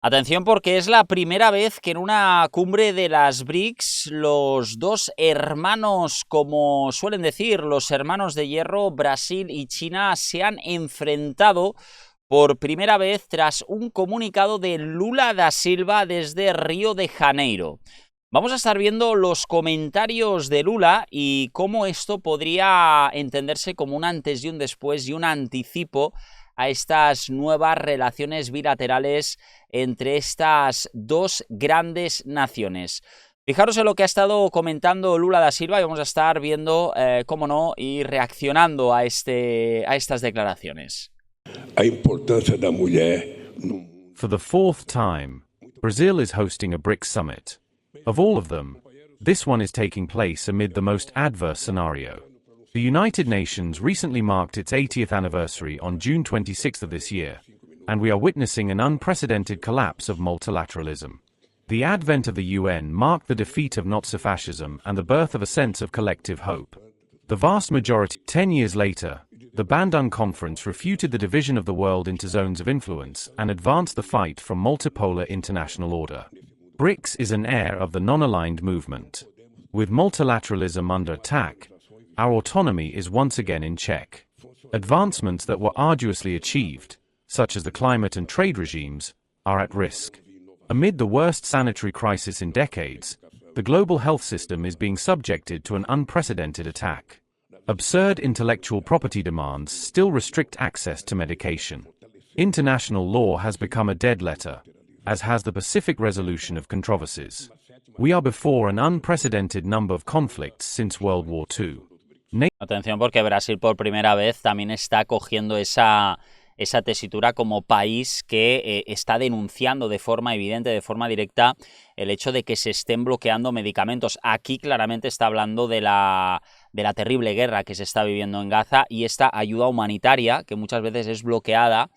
Atención porque es la primera vez que en una cumbre de las BRICS los dos hermanos, como suelen decir, los hermanos de hierro, Brasil y China, se han enfrentado por primera vez tras un comunicado de Lula da Silva desde Río de Janeiro. Vamos a estar viendo los comentarios de Lula y cómo esto podría entenderse como un antes y un después y un anticipo a estas nuevas relaciones bilaterales entre estas dos grandes naciones. Fijaros en lo que ha estado comentando Lula da Silva y vamos a estar viendo, cómo no, y reaccionando a estas declaraciones. A importância da mulher. For the fourth time, Brazil is hosting a BRICS summit. Of all of them, this one is taking place amid the most adverse scenario. The United Nations recently marked its 80th anniversary on June 26th of this year, and we are witnessing an unprecedented collapse of multilateralism. The advent of the UN marked the defeat of Nazi-fascism and the birth of a sense of collective hope. The vast majority, 10 years later, the Bandung Conference refuted the division of the world into zones of influence and advanced the fight from multipolar international order. BRICS is an heir of the non-aligned movement. With multilateralism under attack, our autonomy is once again in check. Advancements that were arduously achieved, such as the climate and trade regimes, are at risk. Amid the worst sanitary crisis in decades, the global health system is being subjected to an unprecedented attack. Absurd intellectual property demands still restrict access to medication. International law has become a dead letter, as has the Pacific resolution of controversies. We are before an unprecedented number of conflicts since World War II. Atención porque Brasil por primera vez también está cogiendo esa tesitura como país que está denunciando de forma evidente, de forma directa, el hecho de que se estén bloqueando medicamentos. Aquí claramente está hablando de la terrible guerra que se está viviendo en Gaza y esta ayuda humanitaria que muchas veces es bloqueada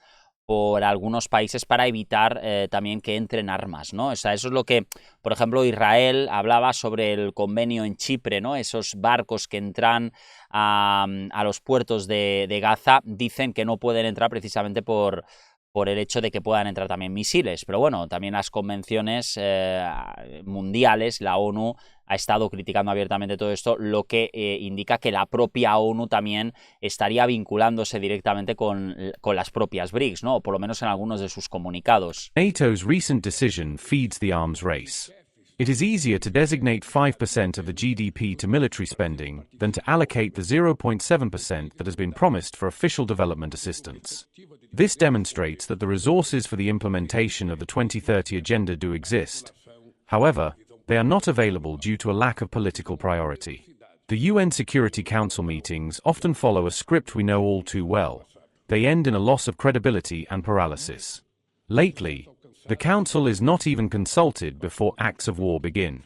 por algunos países para evitar también que entren armas, ¿no? O sea, eso es lo que, por ejemplo, Israel hablaba sobre el convenio en Chipre, ¿no? Esos barcos que entran a los puertos de Gaza dicen que no pueden entrar precisamente por el hecho de que puedan entrar también misiles. Pero bueno, también las convenciones mundiales, la ONU ha estado criticando abiertamente todo esto, lo que indica que la propia ONU también estaría vinculándose directamente con las propias BRICS, ¿no? O por lo menos en algunos de sus comunicados. NATO's recent decision feeds the arms race. It is easier to designate 5% of the GDP to military spending than to allocate the 0.7% that has been promised for official development assistance. This demonstrates that the resources for the implementation of the 2030 agenda do exist. However, they are not available due to a lack of political priority. The UN Security Council meetings often follow a script we know all too well. They end in a loss of credibility and paralysis. Lately, the Council is not even consulted before acts of war begin.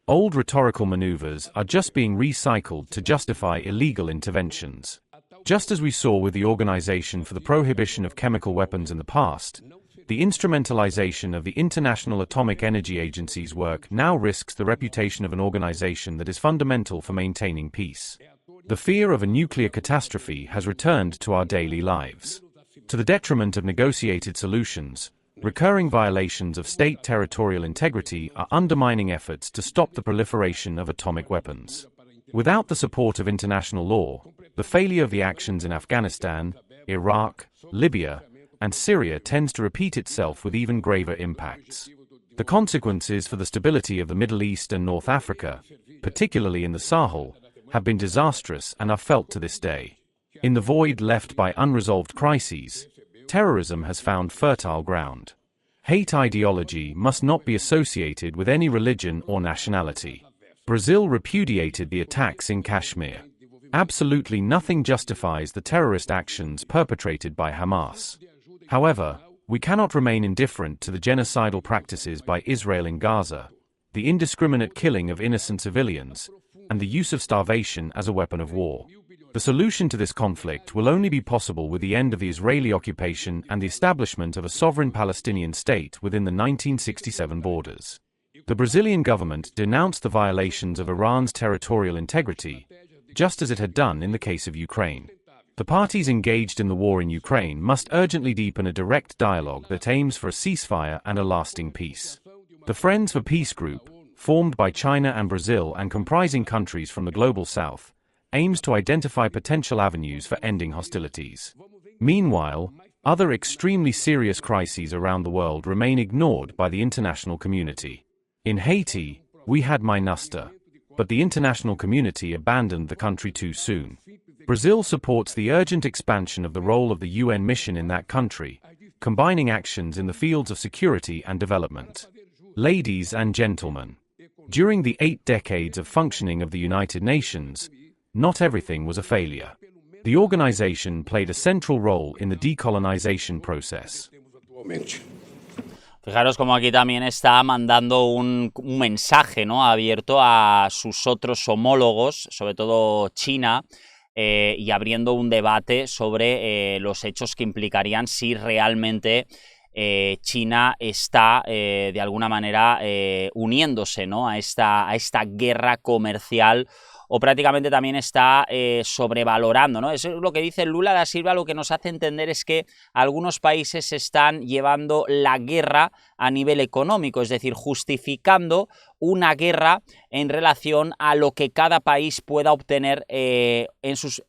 Old rhetorical maneuvers are just being recycled to justify illegal interventions. Just as we saw with the Organization for the Prohibition of Chemical Weapons in the past, the instrumentalization of the International Atomic Energy Agency's work now risks the reputation of an organization that is fundamental for maintaining peace. The fear of a nuclear catastrophe has returned to our daily lives. To the detriment of negotiated solutions, recurring violations of state territorial integrity are undermining efforts to stop the proliferation of atomic weapons. Without the support of international law, the failure of the actions in Afghanistan, Iraq, Libya, and Syria tends to repeat itself with even graver impacts. The consequences for the stability of the Middle East and North Africa, particularly in the Sahel, have been disastrous and are felt to this day. In the void left by unresolved crises, terrorism has found fertile ground. Hate ideology must not be associated with any religion or nationality. Brazil repudiated the attacks in Kashmir. Absolutely nothing justifies the terrorist actions perpetrated by Hamas. However, we cannot remain indifferent to the genocidal practices by Israel in Gaza, the indiscriminate killing of innocent civilians, and the use of starvation as a weapon of war. The solution to this conflict will only be possible with the end of the Israeli occupation and the establishment of a sovereign Palestinian state within the 1967 borders. The Brazilian government denounced the violations of Iran's territorial integrity, just as it had done in the case of Ukraine. The parties engaged in the war in Ukraine must urgently deepen a direct dialogue that aims for a ceasefire and a lasting peace. The Friends for Peace group, formed by China and Brazil and comprising countries from the Global South, aims to identify potential avenues for ending hostilities. Meanwhile, other extremely serious crises around the world remain ignored by the international community. In Haiti, we had MINUSTAH, but the international community abandoned the country too soon. Brazil supports the urgent expansion of the role of the UN mission in that country, combining actions in the fields of security and development. Ladies and gentlemen, during the 8 decades of functioning of the United Nations, not everything was a failure. The organization played a central role in the decolonization process. Fijaros como aquí también está mandando un mensaje, ¿no?, abierto a sus otros homólogos, sobre todo China, y abriendo un debate sobre los hechos que implicarían si realmente China está de alguna manera uniéndose, ¿no?, a esta guerra comercial, o prácticamente también está sobrevalorando, ¿no? Eso es lo que dice Lula da Silva. Lo que nos hace entender es que algunos países están llevando la guerra a nivel económico, es decir, justificando una guerra en relación a lo que cada país pueda obtener en sus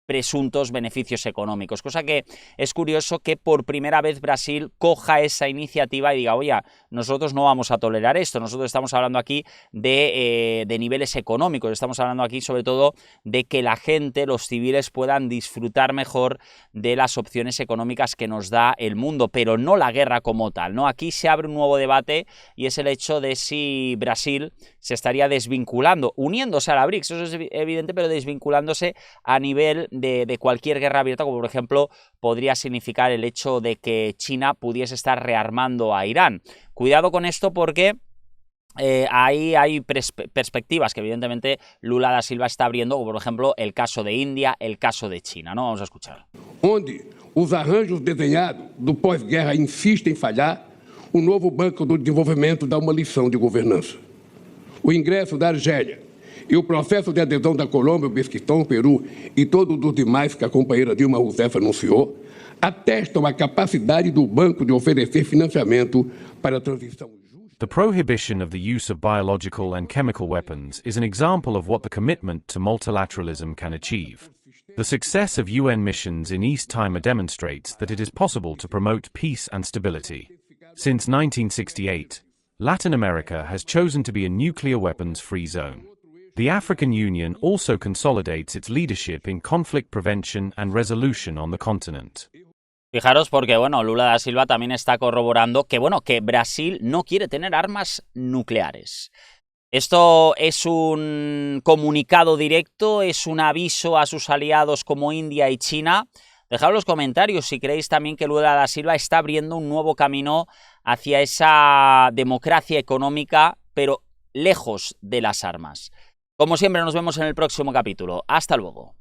presuntos beneficios económicos, cosa que es curioso que por primera vez Brasil coja esa iniciativa y diga, oye, nosotros no vamos a tolerar esto, nosotros estamos hablando aquí de niveles económicos, estamos hablando aquí sobre todo de que la gente, los civiles, puedan disfrutar mejor de las opciones económicas que nos da el mundo, pero no la guerra como tal, ¿no? Aquí se abre un nuevo debate y es el hecho de si Brasil se estaría desvinculando, uniéndose a la BRICS, eso es evidente, pero desvinculándose a nivel de cualquier guerra abierta, como por ejemplo podría significar el hecho de que China pudiese estar rearmando a Irán. Cuidado con esto porque hay perspectivas que evidentemente Lula da Silva está abriendo, como por ejemplo el caso de India, el caso de China, ¿no? Vamos a escuchar. Onde os arranjos desenhados do pós-guerra insistem em falhar, o novo Banco do Desenvolvimento dá uma lição de governança. O ingresso da Argélia e o processo de adesão da Colômbia, o Bequistão, o Peru e todos os demais que a companheira Dilma Rousseff anunciou, atestam a capacidade do banco de oferecer financiamento para a transição justa. The prohibition of the use of biological and chemical weapons is an example of what the commitment to multilateralism can achieve. The success of UN missions in East Timor demonstrates that it is possible to promote peace and stability. Since 1968, Latin America has chosen to be a nuclear weapons-free zone. The African Union also consolidates its leadership in conflict prevention and resolution on the continent. Fijaros porque, bueno, Lula da Silva también está corroborando que, bueno, que Brasil no quiere tener armas nucleares. Esto es un comunicado directo, es un aviso a sus aliados como India y China. Dejad en los comentarios si creéis también que Lula da Silva está abriendo un nuevo camino hacia esa democracia económica, pero lejos de las armas. Como siempre, nos vemos en el próximo capítulo. Hasta luego.